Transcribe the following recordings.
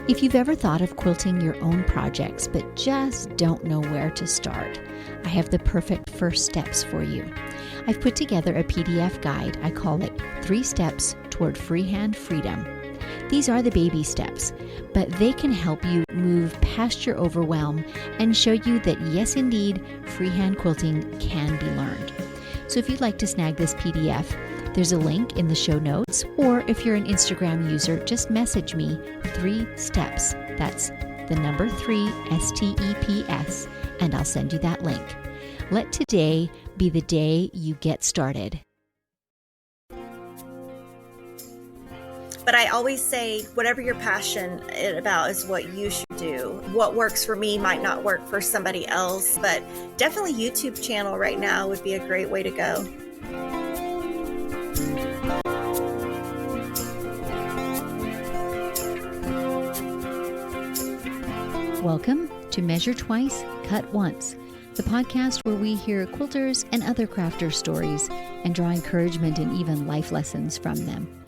If you've ever thought of quilting your own projects but just don't know where to start, I have the perfect first steps for you. I've put together a PDF guide. I call it 3 Steps Toward Freehand Freedom. These are the baby steps, but they can help you move past your overwhelm and show you that yes, indeed, freehand quilting can be learned. So if you'd like to snag this PDF, there's a link in the show notes, or if you're an Instagram user, just message me 3 steps. That's the number 3 STEPS, and I'll send you that link. Let today be the day you get started. But I always say, whatever you're passionate about is what you should do. What works for me might not work for somebody else, but definitely YouTube channel right now would be a great way to go. Welcome to Measure Twice, Cut Once, the podcast where we hear quilters and other crafters' stories and draw encouragement and even life lessons from them.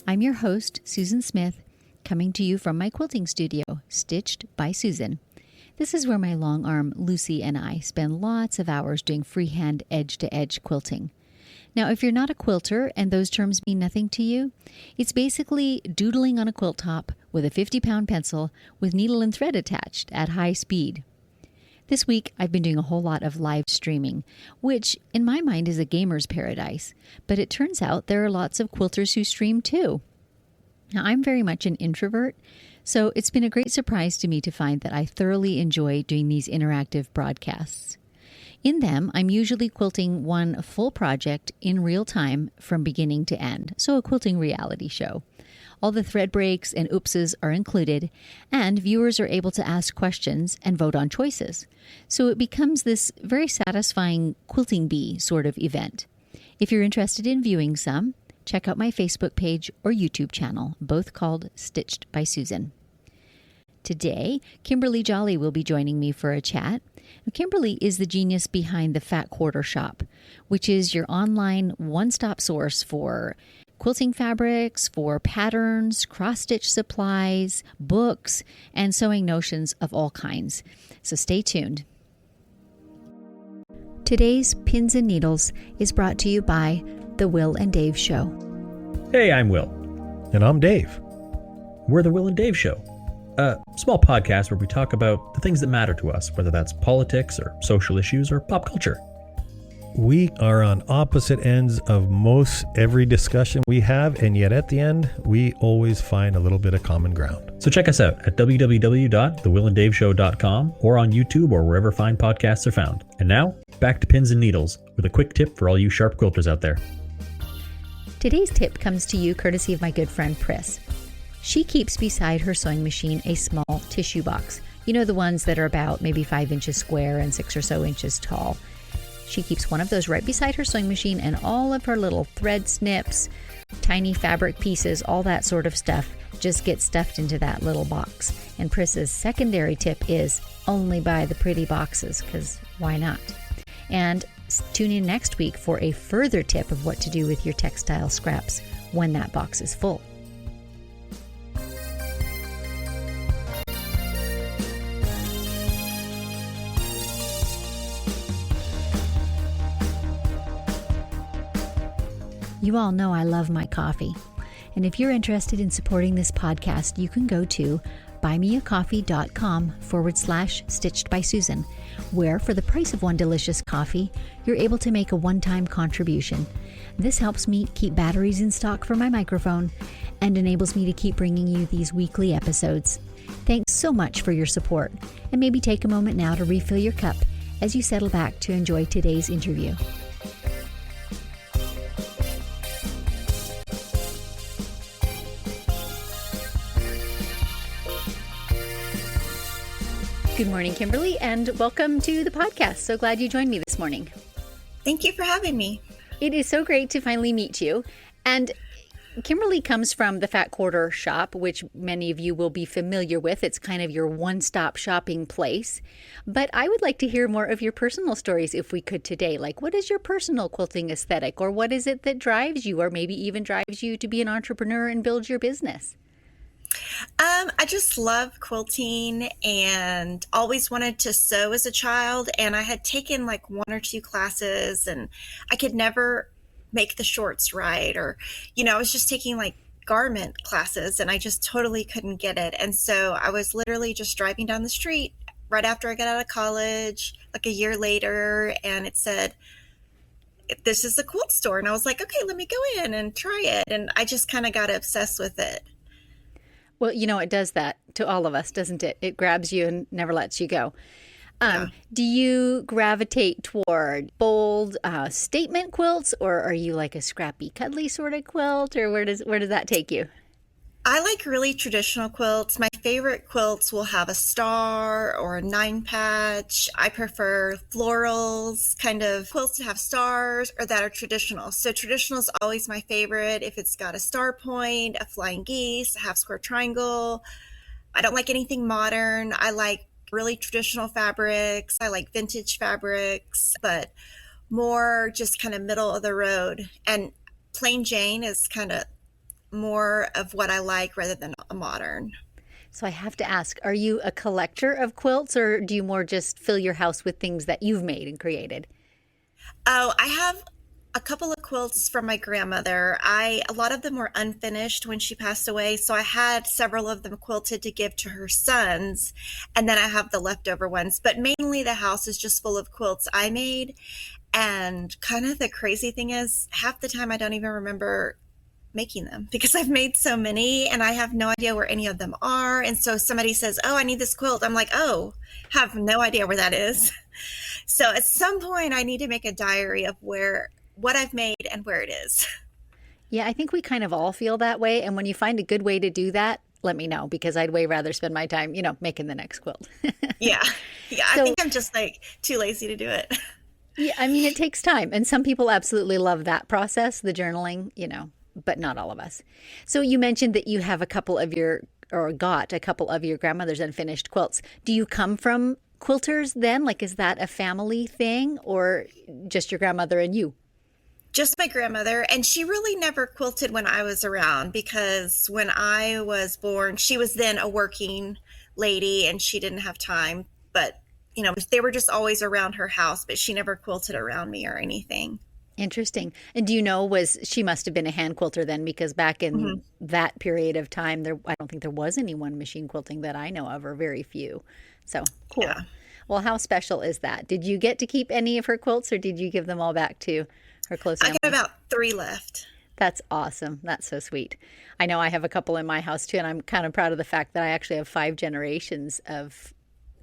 I'm your host, Susan Smith, coming to you from my quilting studio, Stitched by Susan. This is where my long arm Lucy and I spend lots of hours doing freehand edge-to-edge quilting. Now, if you're not a quilter and those terms mean nothing to you, it's basically doodling on a quilt top with a 50-pound pencil with needle and thread attached at high speed. This week, I've been doing a whole lot of live streaming, which in my mind is a gamer's paradise, but it turns out there are lots of quilters who stream too. Now, I'm very much an introvert, so it's been a great surprise to me to find that I thoroughly enjoy doing these interactive broadcasts. In them, I'm usually quilting one full project in real time from beginning to end, so a quilting reality show. All the thread breaks and oopses are included, and viewers are able to ask questions and vote on choices. So it becomes this very satisfying quilting bee sort of event. If you're interested in viewing some, check out my Facebook page or YouTube channel, both called Stitched by Susan. Today, Kimberly Jolly will be joining me for a chat. Kimberly is the genius behind the Quater shop, which is your online one-stop source for quilting fabrics, for patterns, cross-stitch supplies, books, and sewing notions of all kinds. So stay tuned. Today's Pins and Needles is brought to you by The Will and Dave Show. Hey, I'm Will. And I'm Dave. We're The Will and Dave Show, a small podcast where we talk about the things that matter to us, whether that's politics or social issues or pop culture. We are on opposite ends of most every discussion we have, and yet at the end, we always find a little bit of common ground. So check us out at www.thewillanddaveshow.com or on YouTube or wherever fine podcasts are found. And now, back to Pins and Needles with a quick tip for all you sharp quilters out there. Today's tip comes to you courtesy of my good friend Pris. She keeps beside her sewing machine a small tissue box. You know, the ones that are about maybe 5 inches square and 6 or so inches tall. She keeps one of those right beside her sewing machine, and all of her little thread snips, tiny fabric pieces, all that sort of stuff just gets stuffed into that little box. And Pris's secondary tip is only buy the pretty boxes, because why not? And tune in next week for a further tip of what to do with your textile scraps when that box is full. You all know I love my coffee. And if you're interested in supporting this podcast, you can go to buymeacoffee.com/StitchedBySusan, where for the price of one delicious coffee, you're able to make a one-time contribution. This helps me keep batteries in stock for my microphone and enables me to keep bringing you these weekly episodes. Thanks so much for your support, and maybe take a moment now to refill your cup as you settle back to enjoy today's interview. Good morning, Kimberly, and welcome to the podcast. So glad you joined me this morning. Thank you for having me. It is so great to finally meet you. And Kimberly comes from the Quater shop, which many of you will be familiar with. It's kind of your one-stop shopping place. But I would like to hear more of your personal stories if we could today. Like, what is your personal quilting aesthetic, or what is it that drives you, or maybe even drives you to be an entrepreneur and build your business? I just love quilting and always wanted to sew as a child. And I had taken like one or two classes and I could never make the shorts right. Or, I was just taking like garment classes and I just totally couldn't get it. And so I was literally just driving down the street right after I got out of college, like a year later, and it said, "This is a quilt store." And I was like, okay, let me go in and try it. And I just kind of got obsessed with it. Well, it does that to all of us, doesn't it? It grabs you and never lets you go. Yeah. Do you gravitate toward bold statement quilts, or are you like a scrappy, cuddly sort of quilt, or where does that take you? I like really traditional quilts. My favorite quilts will have a star or a 9-patch. I prefer florals, kind of quilts that have stars or that are traditional. So traditional is always my favorite. If it's got a star point, a flying geese, a half square triangle. I don't like anything modern. I like really traditional fabrics. I like vintage fabrics, but more just kind of middle of the road. And plain Jane is kind of more of what I like rather than a modern. So I have to ask, are you a collector of quilts, or do you more just fill your house with things that you've made and created? Oh, I have a couple of quilts from my grandmother. A lot of them were unfinished when she passed away, so I had several of them quilted to give to her sons, and then I have the leftover ones. But mainly the house is just full of quilts I made, and kind of the crazy thing is half the time I don't even remember making them because I've made so many and I have no idea where any of them are. And so somebody says, "Oh, I need this quilt." I'm like, "Oh, have no idea where that is." So at some point I need to make a diary of what I've made and where it is. Yeah, I think we kind of all feel that way. And when you find a good way to do that, let me know, because I'd way rather spend my time, making the next quilt. Yeah. I So- think I'm just like too lazy to do it. Yeah, I mean, it takes time. And some people absolutely love that process, the journaling, but not all of us. So you mentioned that you have got a couple of your grandmother's unfinished quilts. Do you come from quilters then? Like, is that a family thing, or just your grandmother and you? Just my grandmother, and she really never quilted when I was around because when I was born, she was then a working lady and she didn't have time. But, they were just always around her house, but she never quilted around me or anything. Interesting. And do you know, she must have been a hand quilter then, because back in that period of time, I don't think there was anyone machine quilting that I know of, or very few. So cool. Yeah. Well, how special is that? Did you get to keep any of her quilts, or did you give them all back to her close family? I got about 3 left. That's awesome. That's so sweet. I know I have a couple in my house too, and I'm kind of proud of the fact that I actually have 5 generations of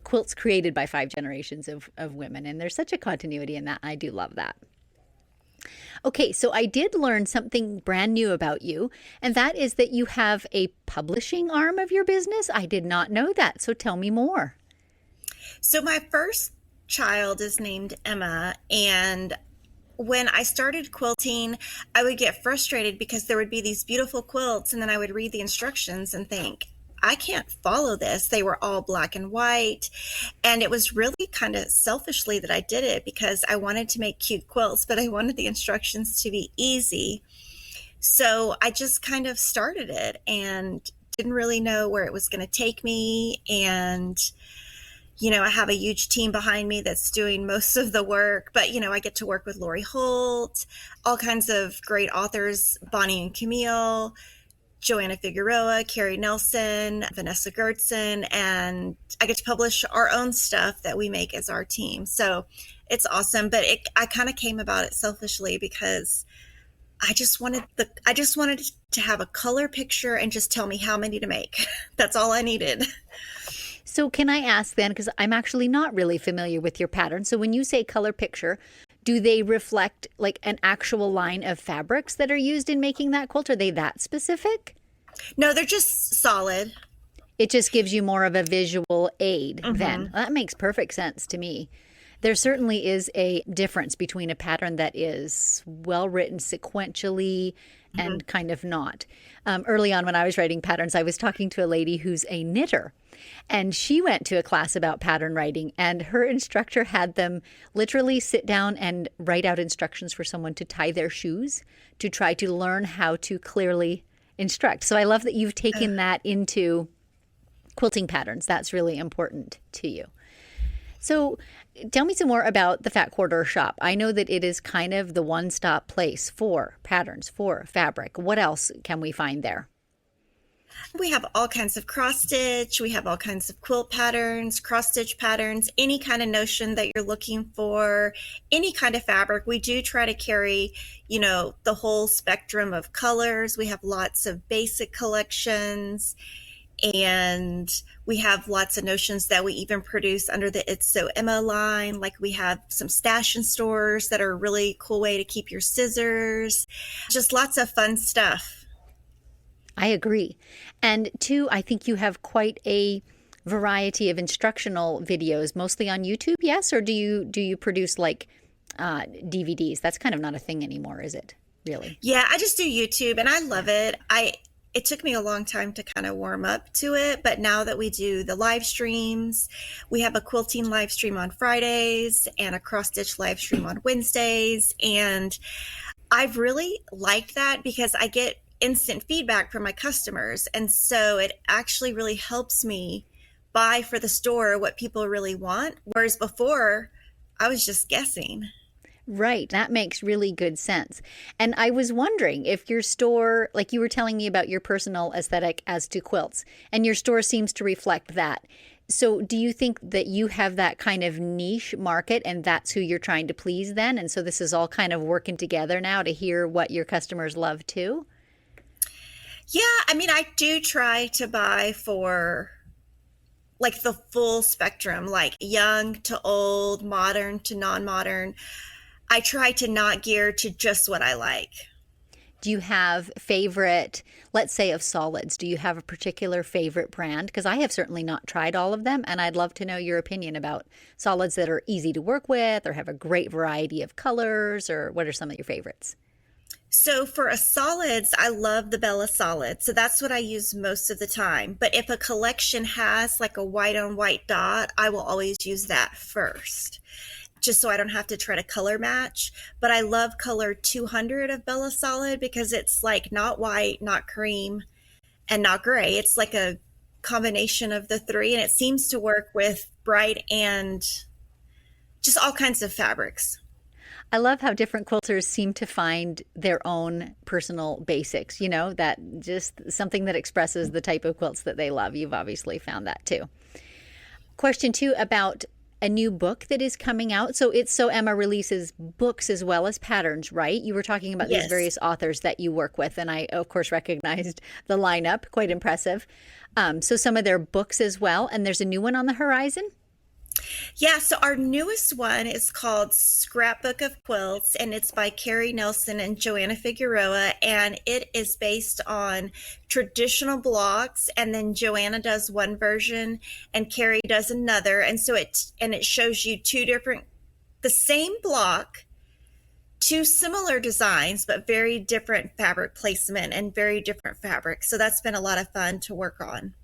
quilts created by 5 generations of women. And there's such a continuity in that. I do love that. Okay, so I did learn something brand new about you, and that is that you have a publishing arm of your business. I did not know that, so tell me more. So my first child is named Emma, and when I started quilting, I would get frustrated because there would be these beautiful quilts, and then I would read the instructions and think, I can't follow this. They were all black and white. And it was really kind of selfishly that I did it because I wanted to make cute quilts, but I wanted the instructions to be easy. So I just kind of started it and didn't really know where it was going to take me. And, I have a huge team behind me that's doing most of the work, but, I get to work with Lori Holt, all kinds of great authors, Bonnie and Camille, Joanna Figueroa, Carrie Nelson, Vanessa Gertson, and I get to publish our own stuff that we make as our team. So it's awesome, but I kind of came about it selfishly because I just wanted to have a color picture and just tell me how many to make. That's all I needed. So can I ask then, because I'm actually not really familiar with your pattern. So when you say color picture, do they reflect like an actual line of fabrics that are used in making that quilt? Are they that specific? No, they're just solid. It just gives you more of a visual aid then. That makes perfect sense to me. There certainly is a difference between a pattern that is well written sequentially and kind of not. Early on when I was writing patterns, I was talking to a lady who's a knitter, and she went to a class about pattern writing, and her instructor had them literally sit down and write out instructions for someone to tie their shoes to try to learn how to clearly instruct. So I love that you've taken that into quilting patterns. That's really important to you. So tell me some more about the Fat Quarter shop. I know that it is kind of the one-stop place for patterns, for fabric. What else can we find there? We have all kinds of cross stitch. We have all kinds of quilt patterns, cross stitch patterns, any kind of notion that you're looking for, any kind of fabric. We do try to carry, the whole spectrum of colors. We have lots of basic collections, and we have lots of notions that we even produce under the It's So Emma line. Like we have some stash and stores that are a really cool way to keep your scissors. Just lots of fun stuff. I agree. And two, I think you have quite a variety of instructional videos, mostly on YouTube, yes? Or do you produce like DVDs? That's kind of not a thing anymore, is it? Really? Yeah, I just do YouTube and I love it. It took me a long time to kind of warm up to it, but now that we do the live streams, we have a quilting live stream on Fridays and a cross stitch live stream on Wednesdays. And I've really liked that because I get instant feedback from my customers. And so it actually really helps me buy for the store what people really want. Whereas before I was just guessing. Right. That makes really good sense. And I was wondering if your store, like you were telling me about your personal aesthetic as to quilts, and your store seems to reflect that. So do you think that you have that kind of niche market and that's who you're trying to please then? And so this is all kind of working together now to hear what your customers love too? Yeah, I do try to buy for like the full spectrum, like young to old, modern to non-modern. I try to not gear to just what I like. Do you have favorite, let's say, of solids? Do you have a particular favorite brand? Because I have certainly not tried all of them, and I'd love to know your opinion about solids that are easy to work with or have a great variety of colors, or what are some of your favorites? So for a solids, I love the Bella solid. So that's what I use most of the time. But if a collection has like a white on white dot, I will always use that first, just so I don't have to try to color match. But I love color 200 of Bella solid because it's like not white, not cream, and not gray. It's like a combination of the three, and it seems to work with bright and just all kinds of fabrics. I love how different quilters seem to find their own personal basics, that just something that expresses the type of quilts that they love. You've obviously found that too. Question 2 about a new book that is coming out. So It's So Emma releases books as well as patterns, right? You were talking about Yes. these various authors that you work with, and I, of course, recognized the lineup. Quite impressive. So some of their books as well, and there's a new one on the horizon? Yeah, so our newest one is called Scrapbook of Quilts, and it's by Carrie Nelson and Joanna Figueroa, and it is based on traditional blocks, and then Joanna does one version and Carrie does another, and so it shows you the same block, two similar designs, but very different fabric placement and very different fabrics. So that's been a lot of fun to work on.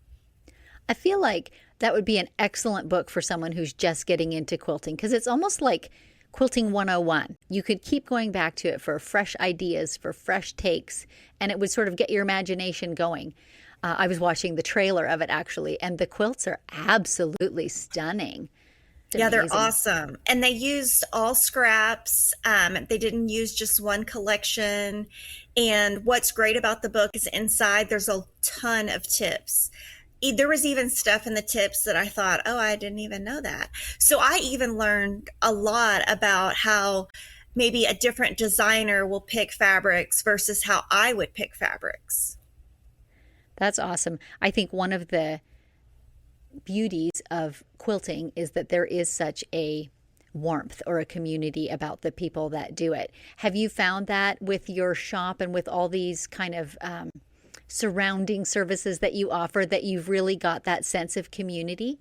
I feel like that would be an excellent book for someone who's just getting into quilting, because it's almost like Quilting 101. You could keep going back to it for fresh ideas, for fresh takes, and it would sort of get your imagination going. I was watching the trailer of it actually, and the quilts are absolutely stunning. It's Yeah, they're amazing. awesome. And they used all scraps. They didn't use just one collection. And what's great about the book is inside there's a ton of tips. There was even stuff in the tips that I thought, oh, I didn't even know that. So I even learned a lot about how maybe a different designer will pick fabrics versus how I would pick fabrics. That's awesome. I think one of the beauties of quilting is that there is such a warmth or a community about the people that do it. Have you found that with your shop and with all these kind of surrounding services that you offer, that you've really got that sense of community?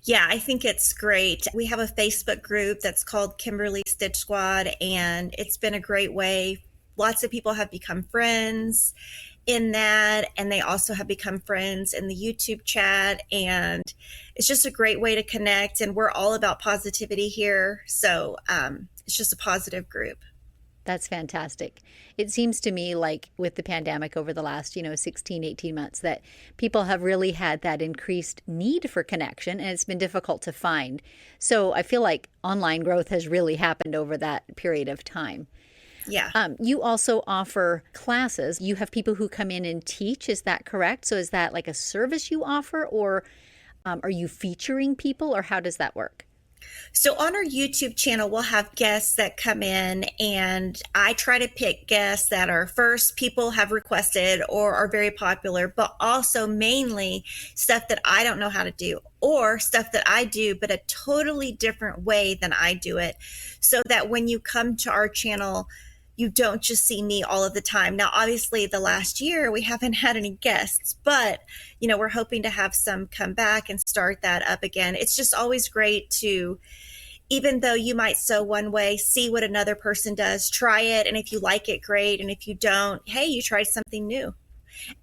Yeah, I think it's great. We have a Facebook group that's called Kimberly Stitch Squad, and it's been a great way. Lots of people have become friends in that, and they also have become friends in the YouTube chat, and it's just a great way to connect, and we're all about positivity here. So it's just a positive group. That's fantastic. It seems to me like with the pandemic over the last, 16, 18 months, that people have really had that increased need for connection and it's been difficult to find. So I feel like online growth has really happened over that period of time. Yeah. You also offer classes. You have people who come in and teach. Is that correct? So is that like a service you offer, or are you featuring people, or how does that work? So on our YouTube channel, we'll have guests that come in, and I try to pick guests that are first people have requested or are very popular, but also mainly stuff that I don't know how to do or stuff that I do, but a totally different way than I do it. So that when you come to our channel, you don't just see me all of the time. Now, obviously, the last year, we haven't had any guests, but, we're hoping to have some come back and start that up again. It's just always great to, even though you might sew one way, see what another person does, try it. And if you like it, great. And if you don't, hey, you tried something new.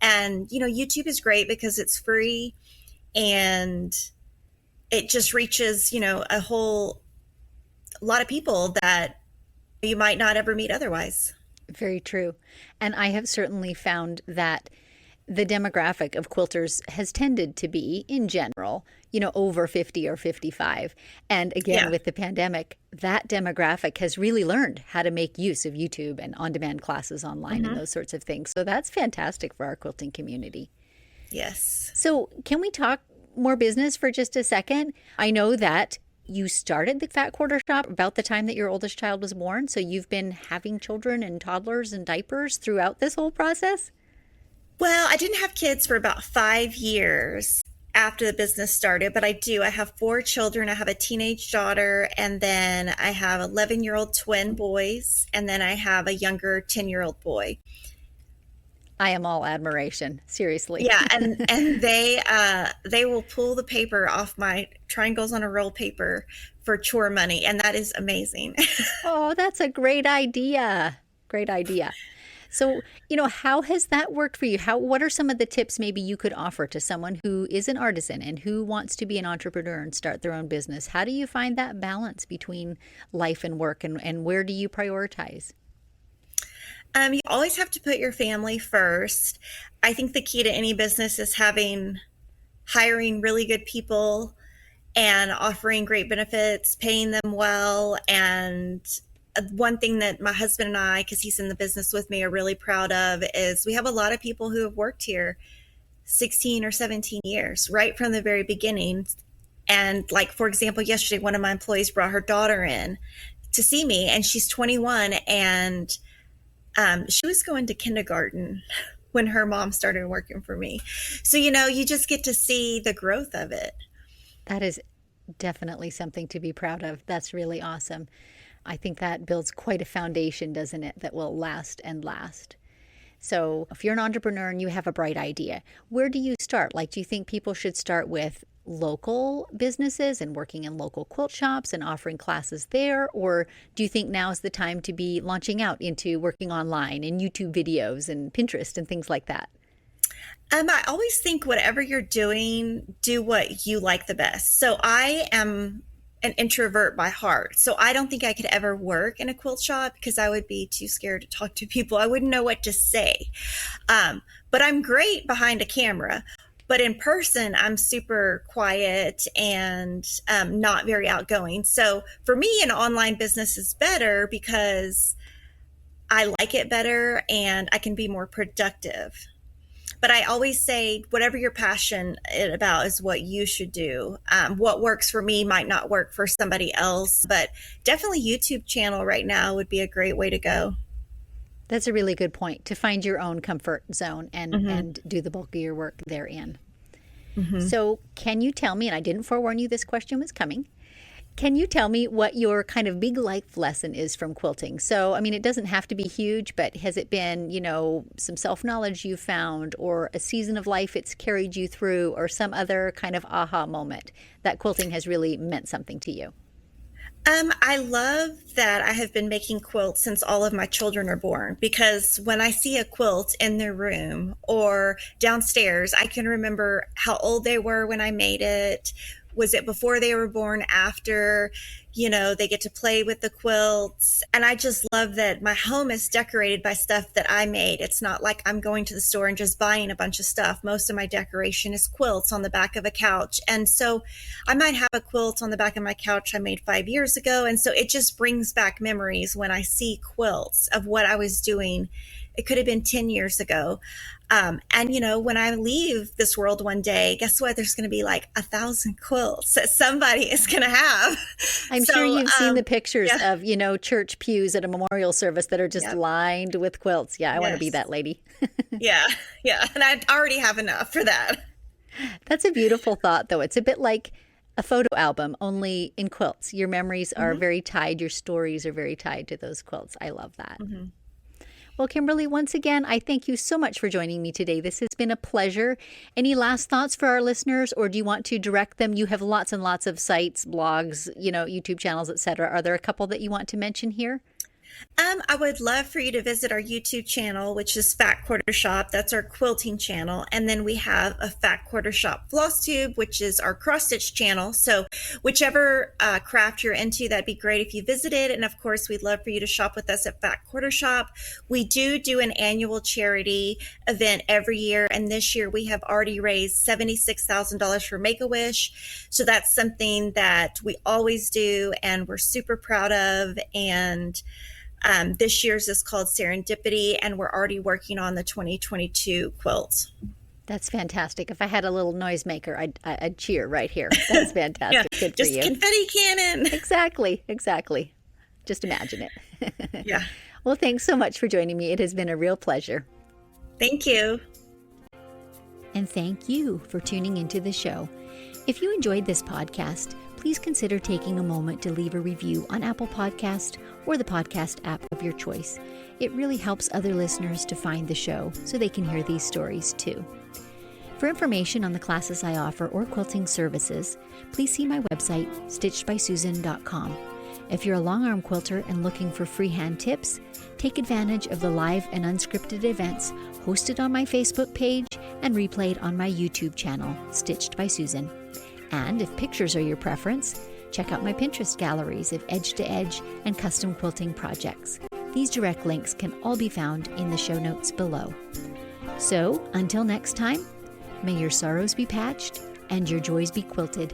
And, YouTube is great because it's free and it just reaches, a lot of people that you might not ever meet otherwise. Very true. And I have certainly found that the demographic of quilters has tended to be, in general, over 50 or 55. And again, with the pandemic, that demographic has really learned how to make use of YouTube and on-demand classes online and those sorts of things. So that's fantastic for our quilting community. Yes. So can we talk more business for just a second? I know that you started the Fat Quarter Shop about the time that your oldest child was born. So you've been having children and toddlers and diapers throughout this whole process? Well, I didn't have kids for about 5 years after the business started, but I do. I have 4 children. I have a teenage daughter, and then I have 11-year-old twin boys, and then I have a younger 10-year-old boy. I am all admiration, seriously. Yeah, and they will pull the paper off my triangles on a roll paper for chore money, and that is amazing. Oh, that's a great idea. Great idea. So, how has that worked for you? What are some of the tips maybe you could offer to someone who is an artisan and who wants to be an entrepreneur and start their own business? How do you find that balance between life and work, and where do you prioritize? You always have to put your family first. I think the key to any business is hiring really good people and offering great benefits, paying them well. And one thing that my husband and I, because he's in the business with me, are really proud of is we have a lot of people who have worked here 16 or 17 years, right from the very beginning. And like, for example, yesterday, one of my employees brought her daughter in to see me, and she's 21, and she was going to kindergarten when her mom started working for me. So, you just get to see the growth of it. That is definitely something to be proud of. That's really awesome. I think that builds quite a foundation, doesn't it, that will last and last. So if you're an entrepreneur and you have a bright idea, where do you start? Like, do you think people should start with local businesses and working in local quilt shops and offering classes there? Or do you think now is the time to be launching out into working online and YouTube videos and Pinterest and things like that? I always think whatever you're doing, do what you like the best. So I am an introvert by heart. So I don't think I could ever work in a quilt shop because I would be too scared to talk to people. I wouldn't know what to say. But I'm great behind a camera. But in person, I'm super quiet and not very outgoing. So for me, an online business is better because I like it better and I can be more productive. But I always say, whatever you're passionate about is what you should do. What works for me might not work for somebody else, but definitely YouTube channel right now would be a great way to go. That's a really good point, to find your own comfort zone and do the bulk of your work therein. So can you tell me, and I didn't forewarn you this question was coming, can you tell me what your kind of big life lesson is from quilting? So, I mean, it doesn't have to be huge, but has it been, some self-knowledge you found, or a season of life it's carried you through, or some other kind of aha moment that quilting has really meant something to you? I love that I have been making quilts since all of my children are born, because when I see a quilt in their room or downstairs, I can remember how old they were when I made it, Was it before they were born, after? They get to play with the quilts. And I just love that my home is decorated by stuff that I made. It's not like I'm going to the store and just buying a bunch of stuff. Most of my decoration is quilts on the back of a couch. And so I might have a quilt on the back of my couch I made 5 years ago. And so it just brings back memories when I see quilts of what I was doing. It could have been 10 years ago. And when I leave this world one day, guess what? There's going to be like 1,000 quilts that somebody is going to have. I'm sure you've seen the pictures of, church pews at a memorial service that are just lined with quilts. Yeah, I want to be that lady. Yeah. And I already have enough for that. That's a beautiful thought, though. It's a bit like a photo album, only in quilts. Your memories are very tied. Your stories are very tied to those quilts. I love that. Mm-hmm. Well, Kimberly, once again, I thank you so much for joining me today. This has been a pleasure. Any last thoughts for our listeners, or do you want to direct them? You have lots and lots of sites, blogs, YouTube channels, etc. Are there a couple that you want to mention here? I would love for you to visit our YouTube channel, which is Fat Quater Shop. That's our quilting channel. And then we have a Fat Quater Shop floss tube, which is our cross stitch channel. So whichever craft you're into, that'd be great if you visited. And of course, we'd love for you to shop with us at Fat Quater Shop. We do an annual charity event every year. And this year we have already raised $76,000 for Make-A-Wish. So that's something that we always do and we're super proud of. And this year's is called Serendipity, and we're already working on the 2022 quilts. That's fantastic. If I had a little noisemaker, I'd cheer right here. That's fantastic. Yeah, good for you. Just confetti cannon. Exactly. Just imagine it. Yeah. Well, thanks so much for joining me. It has been a real pleasure. Thank you. And thank you for tuning into the show. If you enjoyed this podcast, please consider taking a moment to leave a review on Apple Podcast or the podcast app of your choice. It really helps other listeners to find the show so they can hear these stories too. For information on the classes I offer or quilting services, please see my website, StitchedBySusan.com. If you're a long-arm quilter and looking for freehand tips, take advantage of the live and unscripted events hosted on my Facebook page and replayed on my YouTube channel, Stitched by Susan. And if pictures are your preference, check out my Pinterest galleries of edge-to-edge and custom quilting projects. These direct links can all be found in the show notes below. So, until next time, may your sorrows be patched and your joys be quilted.